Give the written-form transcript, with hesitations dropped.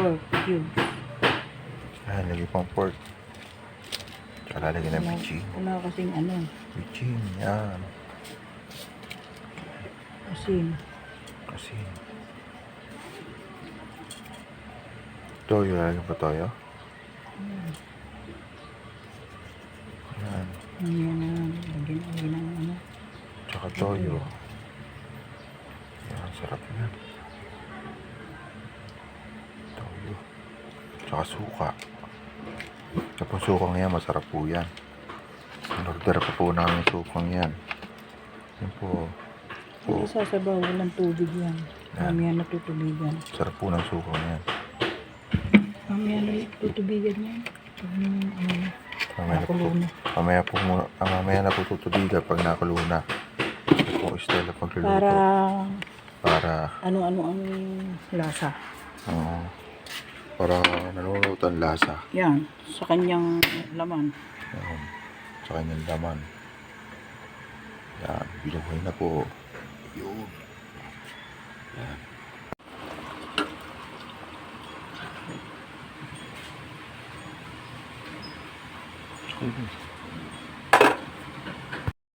Pork cubes. Ayan, lagay pang pork. Tsaka lalagyan ng bitchin. Wala kasing ano. Bitchin, yan. Asin. Asin. Toyo, lalagyan pa toyo. Yan. Yan na. Lagyan ng ano. Tsaka toyo. Yan, sarap yan. Toyo. Tsaka suka. Tapos sukang yan, masarap po yan. In-order pa po namin sukang yan. Yan po. Hindi sasabaw, walang tubig yan. Mamaya natutubigan. Sarap po ng sukang yan. Mamaya natutubigan yan. Mamaya na po tutubigan pag nakulo na. Ito po style na pagluluto. Para ano-ano ang lasa. Para nalulot ang lasa. Yan, sa kanyang laman. Yan. Sa kanyang laman. Yan, binuhay na po. Yun. Yan. Okay.